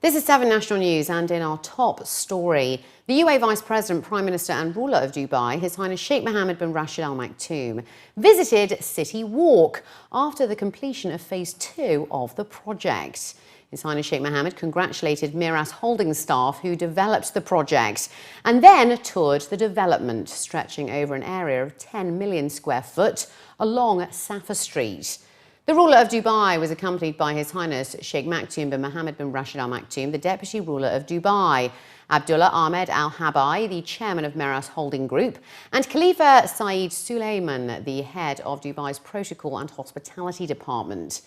This is 7 National News, and in our top story, the UAE Vice President, Prime Minister and ruler of Dubai, His Highness Sheikh Mohammed bin Rashid Al Maktoum, visited City Walk after the completion of Phase 2 of the project. His Highness Sheikh Mohammed congratulated Emirates Holdings staff who developed the project and then toured the development, stretching over an area of 10 million square foot along Safa Street. The ruler of Dubai was accompanied by His Highness Sheikh Maktoum bin Mohammed bin Rashid Al Maktoum, the Deputy Ruler of Dubai, Abdullah Ahmed Al Habai, the Chairman of Emirates Holding Group, and Khalifa Zayed Suleiman, the Head of Dubai's Protocol and Hospitality Department.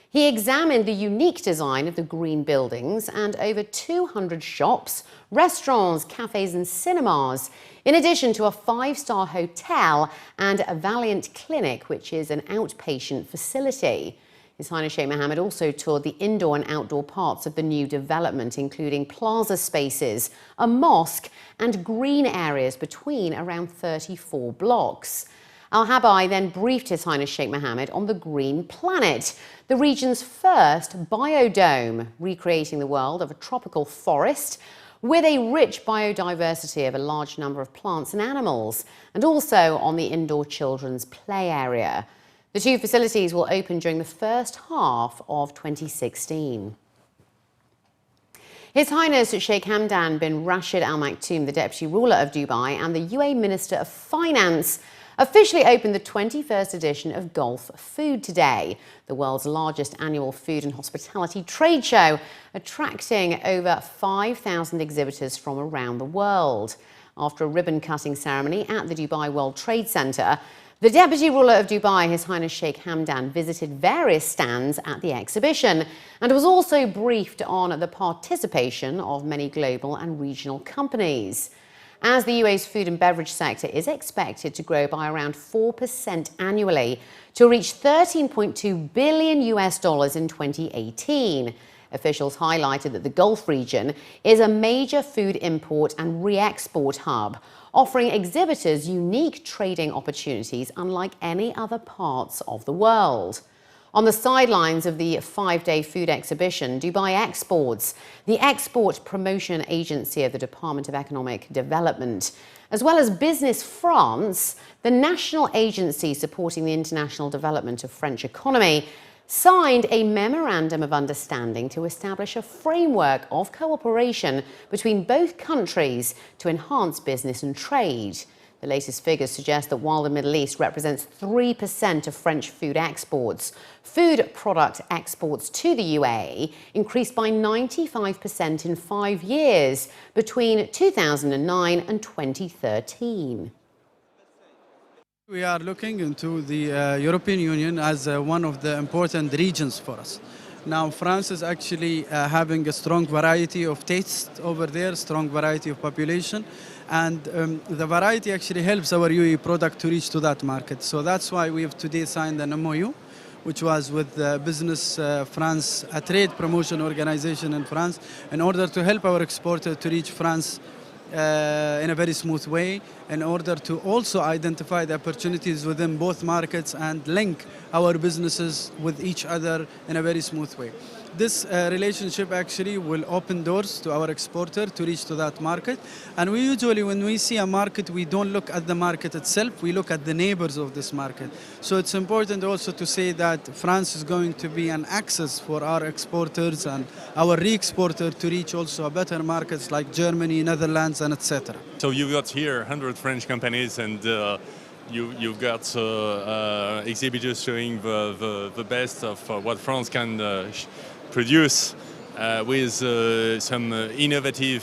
He examined the unique design of the green buildings and over 200 shops, restaurants, cafes and cinemas, in addition to a 5-star hotel and a Valiant Clinic, which is an outpatient facility. His Highness Sheikh Mohammed also toured the indoor and outdoor parts of the new development, including plaza spaces, a mosque and green areas between around 34 blocks. Al-Habai then briefed His Highness Sheikh Mohammed on the Green Planet, the region's first biodome, recreating the world of a tropical forest with a rich biodiversity of a large number of plants and animals, and also on the indoor children's play area. The two facilities will open during the first half of 2016. His Highness Sheikh Hamdan bin Rashid Al Maktoum, the Deputy Ruler of Dubai and the UAE Minister of Finance, officially opened the 21st edition of Gulf Food today, the world's largest annual food and hospitality trade show, attracting over 5,000 exhibitors from around the world. After a ribbon-cutting ceremony at the Dubai World Trade Center, the Deputy Ruler of Dubai, His Highness Sheikh Hamdan, visited various stands at the exhibition and was also briefed on the participation of many global and regional companies. As the UAE's food and beverage sector is expected to grow by around 4% annually to reach $13.2 billion in 2018. Officials highlighted that the Gulf region is a major food import and re-export hub, offering exhibitors unique trading opportunities unlike any other parts of the world. On the sidelines of the 5-day food exhibition, Dubai Exports, the export promotion agency of the Department of Economic Development, as well as Business France, the national agency supporting the international development of French economy, signed a memorandum of understanding to establish a framework of cooperation between both countries to enhance business and trade. The latest figures suggest that while the Middle East represents 3% of French food exports, food product exports to the UAE increased by 95% in 5 years between 2009 and 2013. We are looking into the European Union as one of the important regions for us. Now, France is actually having a strong variety of tastes over there, strong variety of population, and the variety actually helps our UAE product to reach to that market. So that's why we have today signed an MOU, which was with Business France, a trade promotion organization in France, in order to help our exporter to reach France in a very smooth way, in order to also identify the opportunities within both markets and link our businesses with each other in a very smooth way. This relationship actually will open doors to our exporter to reach to that market. And we usually, when we see a market, we don't look at the market itself, we look at the neighbors of this market. So it's important also to say that France is going to be an access for our exporters and our re-exporter to reach also better markets like Germany, Netherlands, and etc. So you've got here 100 French companies, and you've got exhibitors showing the best of what France can produce with some innovative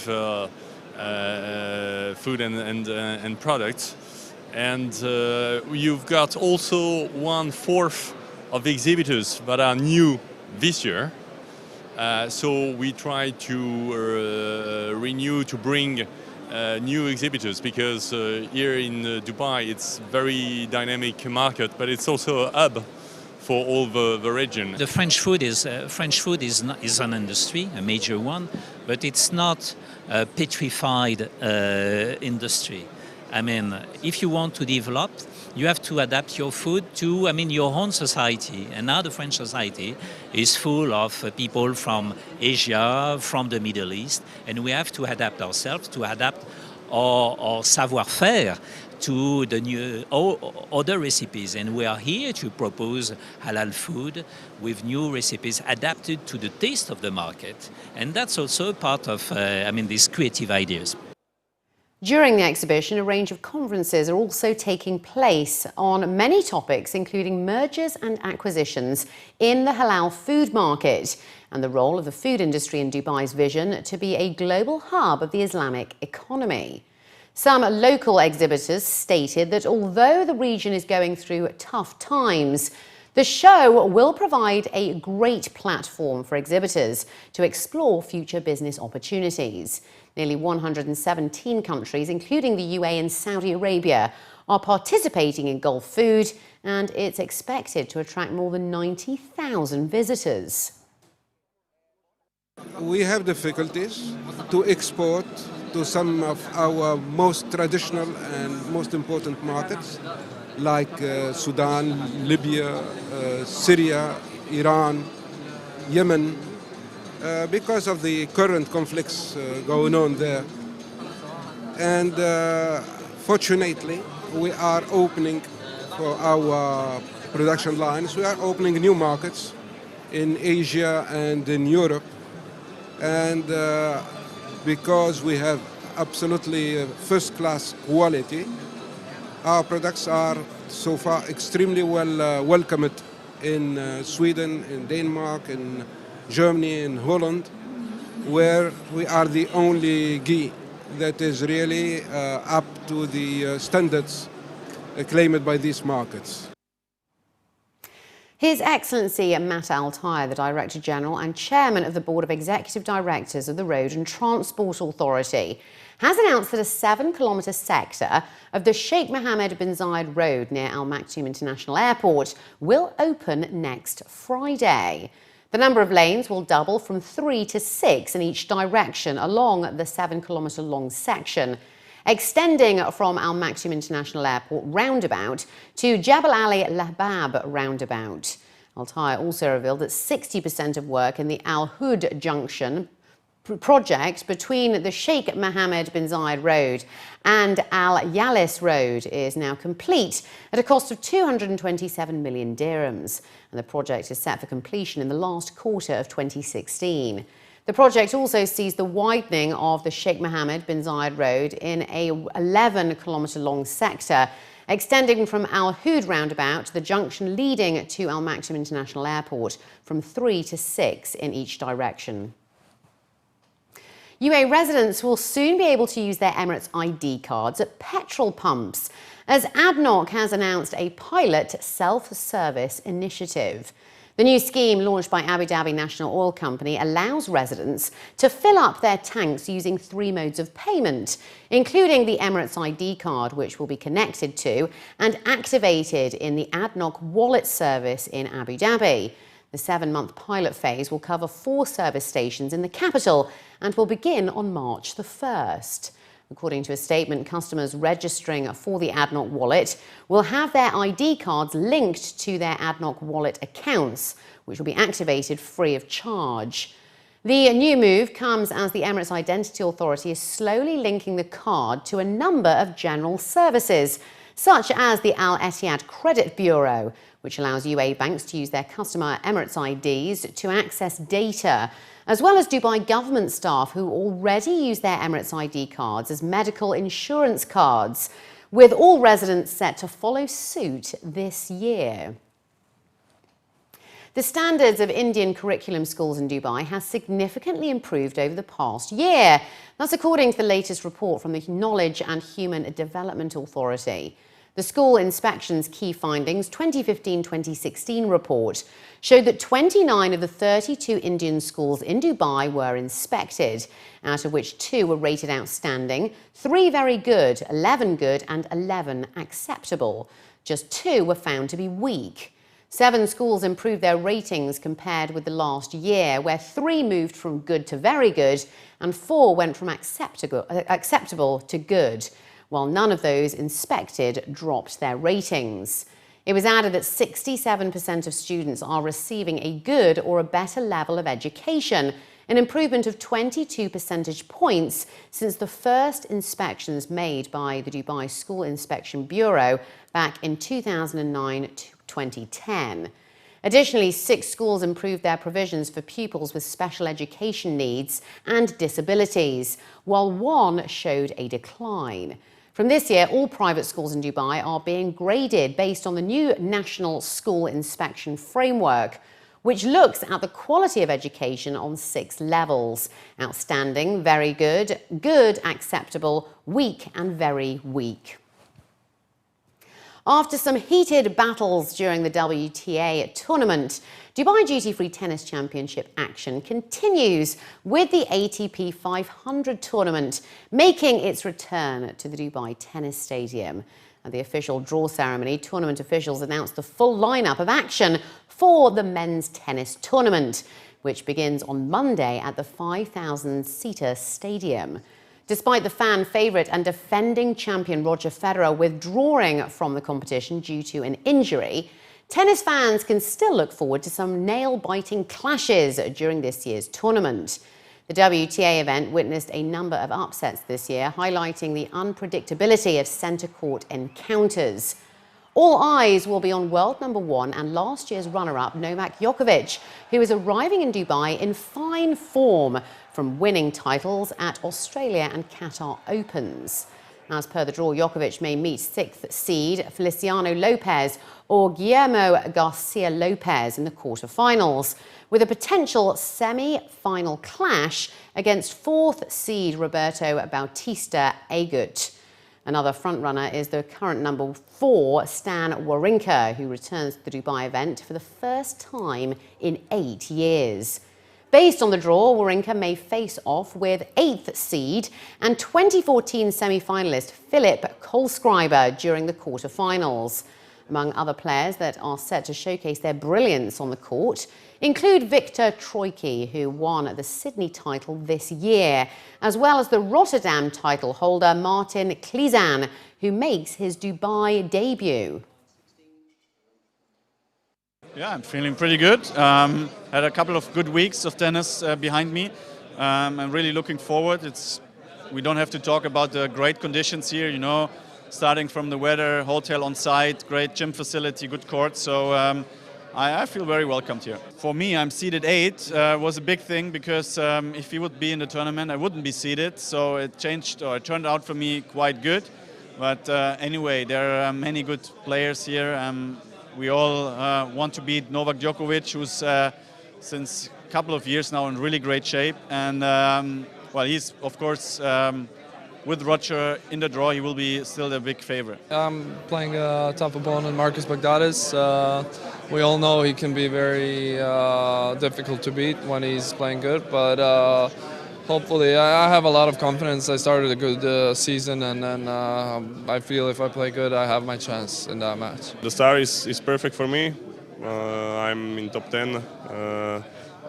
food and products. And you've got also 1/4 of the exhibitors that are new this year. So we try to renew, to bring new exhibitors, because here in Dubai it's very dynamic market, but it's also a hub for all the region. The French food is an industry, a major one, but it's not a petrified industry. I mean, if you want to develop, you have to adapt your food to, your own society. And now the French society is full of people from Asia, from the Middle East, and we have to adapt ourselves, to adapt our savoir-faire to the new other recipes. And we are here to propose halal food with new recipes adapted to the taste of the market. And that's also part of, these creative ideas. During the exhibition, a range of conferences are also taking place on many topics, including mergers and acquisitions in the halal food market and the role of the food industry in Dubai's vision to be a global hub of the Islamic economy. Some local exhibitors stated that although the region is going through tough times, the show will provide a great platform for exhibitors to explore future business opportunities. Nearly 117 countries, including the UAE and Saudi Arabia, are participating in Gulf food, and it's expected to attract more than 90,000 visitors. We have difficulties to export to some of our most traditional and most important markets, like Sudan, Libya, Syria, Iran, Yemen, because of the current conflicts going on there. And fortunately, we are opening for our production lines, we are opening new markets in Asia and in Europe. And because we have absolutely first-class quality, our products are so far extremely well welcomed in Sweden, in Denmark, in Germany, in Holland, where we are the only ghee that is really up to the standards claimed by these markets. His Excellency Matt Al-Tayer, the Director General and Chairman of the Board of Executive Directors of the Road and Transport Authority, has announced that a 7-kilometre sector of the Sheikh Mohammed bin Zayed Road near Al Maktoum International Airport will open next Friday. The number of lanes will double from 3 to 6 in each direction along the 7-kilometre long section, extending from Al Maktoum International Airport roundabout to Jabal Ali Lahbab roundabout. Al-Tayer also revealed that 60% of work in the Al Hood junction project between the Sheikh Mohammed bin Zayed Road and Al Yalis Road is now complete at a cost of 227 million dirhams, and the project is set for completion in the last quarter of 2016. The project also sees the widening of the Sheikh Mohammed bin Zayed Road in a 11-kilometre long sector, extending from Al Hood roundabout to the junction leading to Al Maktoum International Airport from 3 to 6 in each direction. UAE residents will soon be able to use their Emirates ID cards at petrol pumps, as ADNOC has announced a pilot self-service initiative. The new scheme, launched by Abu Dhabi National Oil Company, allows residents to fill up their tanks using 3 modes of payment, including the Emirates ID card, which will be connected to and activated in the ADNOC wallet service in Abu Dhabi. The 7-month pilot phase will cover 4 service stations in the capital and will begin on March the 1st. According to a statement, customers registering for the ADNOC wallet will have their ID cards linked to their ADNOC wallet accounts, which will be activated free of charge. The new move comes as the Emirates Identity Authority is slowly linking the card to a number of general services, such as the Al Etihad Credit Bureau, which allows UAE banks to use their customer Emirates IDs to access data, as well as Dubai government staff who already use their Emirates ID cards as medical insurance cards, with all residents set to follow suit this year. The standards of Indian curriculum schools in Dubai has significantly improved over the past year. That's according to the latest report from the Knowledge and Human Development Authority. The School Inspection's Key Findings 2015-2016 report showed that 29 of the 32 Indian schools in Dubai were inspected, out of which 2 were rated outstanding, 3 very good, 11 good and 11 acceptable. Just 2 were found to be weak. 7 schools improved their ratings compared with the last year, where 3 moved from good to very good and 4 went from acceptable to good, while none of those inspected dropped their ratings. It was added that 67% of students are receiving a good or a better level of education, an improvement of 22 percentage points since the first inspections made by the Dubai School Inspection Bureau back in 2009 to 2010. Additionally, 6 schools improved their provisions for pupils with special education needs and disabilities, while 1 showed a decline. From this year, all private schools in Dubai are being graded based on the new National School Inspection Framework, which looks at the quality of education on 6 levels: outstanding, very good, good, acceptable, weak, and very weak. After some heated battles during the WTA tournament, Dubai Duty-Free Tennis Championship action continues with the ATP 500 tournament making its return to the Dubai Tennis Stadium. At the official draw ceremony, tournament officials announced the full lineup of action for the men's tennis tournament, which begins on Monday at the 5,000-seater stadium. Despite the fan favourite and defending champion Roger Federer withdrawing from the competition due to an injury, tennis fans can still look forward to some nail-biting clashes during this year's tournament. The WTA event witnessed a number of upsets this year, highlighting the unpredictability of centre court encounters. All eyes will be on world number 1 and last year's runner-up Novak Djokovic, who is arriving in Dubai in fine form from winning titles at Australia and Qatar Opens. As per the draw, Djokovic may meet 6th seed Feliciano Lopez or Guillermo Garcia Lopez in the quarter-finals, with a potential semi-final clash against 4th seed Roberto Bautista Agut. Another frontrunner is the current number 4 Stan Wawrinka, who returns to the Dubai event for the first time in 8 years. Based on the draw, Wawrinka may face off with 8th seed and 2014 semi-finalist Philip Kohlschreiber during the quarter-finals. Among other players that are set to showcase their brilliance on the court include Victor Troicki, who won the Sydney title this year, as well as the Rotterdam title holder Martin Klizan, who makes his Dubai debut. Yeah, I'm feeling pretty good. Had a couple of good weeks of tennis behind me. I'm really looking forward. We don't have to talk about the great conditions here, you know, starting from the weather, hotel on site, great gym facility, good court. So I feel very welcomed here. For me, I'm seeded 8. Was a big thing because if he would be in the tournament, I wouldn't be seeded. So it turned out for me quite good. But anyway, there are many good players here. We all want to beat Novak Djokovic, who's since a couple of years now in really great shape. And well, he's of course with Roger in the draw, he will be still the big favorite. I'm playing a tough opponent, Marcus Bagdatis. We all know he can be very difficult to beat when he's playing good, but hopefully I have a lot of confidence. I started a good season, and then I feel if I play good, I have my chance in that match. The start is perfect for me. I'm in top 10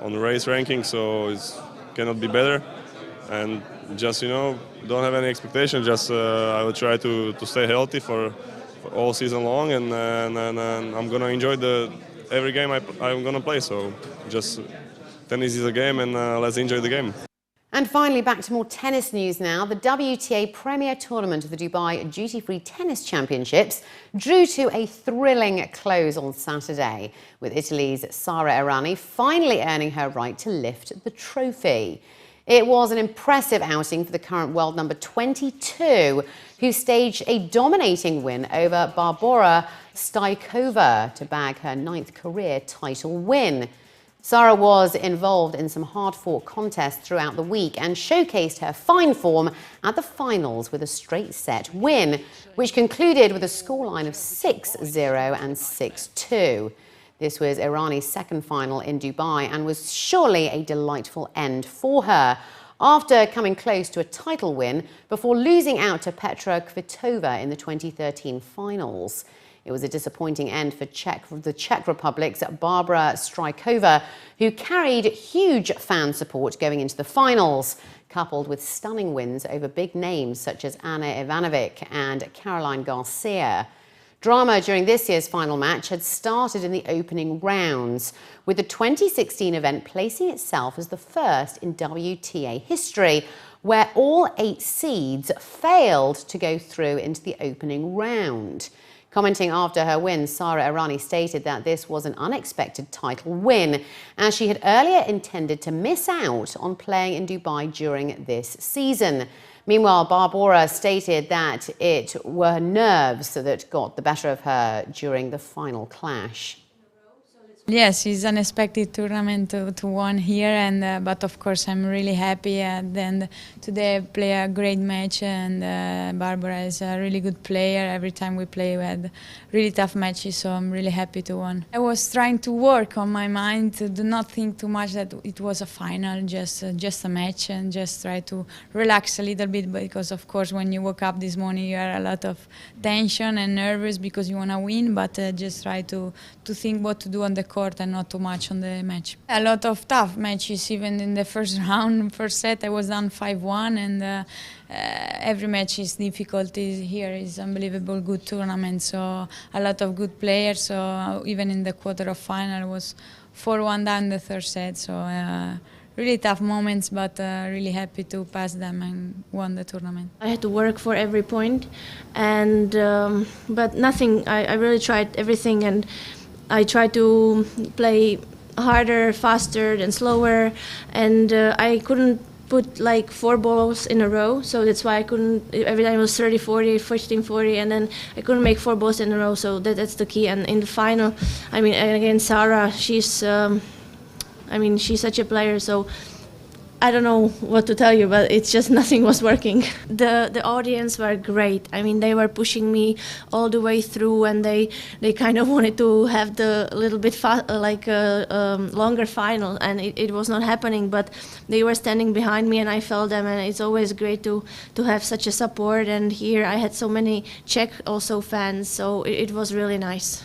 on the race ranking, so it cannot be better. And just, you know, don't have any expectation. Just I will try to stay healthy for all season long, and I'm gonna enjoy every game I'm gonna play. So just tennis is a game, and let's enjoy the game. And finally, back to more tennis news now. The WTA Premier Tournament of the Dubai Duty-Free Tennis Championships drew to a thrilling close on Saturday, with Italy's Sara Errani finally earning her right to lift the trophy. It was an impressive outing for the current world number 22, who staged a dominating win over Barbora Stajkova to bag her 9th career title win. Sara was involved in some hard-fought contests throughout the week and showcased her fine form at the finals with a straight-set win, which concluded with a scoreline of 6-0 and 6-2. This was Errani's second final in Dubai and was surely a delightful end for her, after coming close to a title win before losing out to Petra Kvitova in the 2013 finals. It was a disappointing end for the Czech Republic's Barbara Strykova, who carried huge fan support going into the finals, coupled with stunning wins over big names such as Anna Ivanovic and Caroline Garcia. Drama during this year's final match had started in the opening rounds, with the 2016 event placing itself as the first in WTA history, where all 8 seeds failed to go through into the opening round. Commenting after her win, Sara Errani stated that this was an unexpected title win, as she had earlier intended to miss out on playing in Dubai during this season. Meanwhile, Barbara stated that it were nerves that got the better of her during the final clash. Yes, it's an unexpected tournament to win here, and but of course I'm really happy. And then today I play a great match, and Barbara is a really good player. Every time we play, we had really tough matches, so I'm really happy to win. I was trying to work on my mind to do not think too much that it was a final, just a match, and just try to relax a little bit, because of course when you woke up this morning you are a lot of tension and nervous because you want to win, but just try to think what to do on the court and not too much on the match. A lot of tough matches, even in the first round, first set I was down 5-1, and every match is difficult. Here is unbelievable good tournament, so a lot of good players, so even in the quarter of final was 4-1 down the third set, so really tough moments, but really happy to pass them and won the tournament. I had to work for every point, and but nothing, I really tried everything, and I tried to play harder, faster and slower, and I couldn't put like 4 balls in a row, so that's why I couldn't. Every time it was 30-40, 15-40, and then I couldn't make 4 balls in a row, so that's the key. And in the final, I mean, again, Sara, she's such a player, so I don't know what to tell you, but it's just nothing was working. The audience were great. I mean, they were pushing me all the way through, and they kind of wanted to have the little bit longer final, and it was not happening. But they were standing behind me, and I felt them, and it's always great to have such a support. And here I had so many Czech also fans, so it was really nice.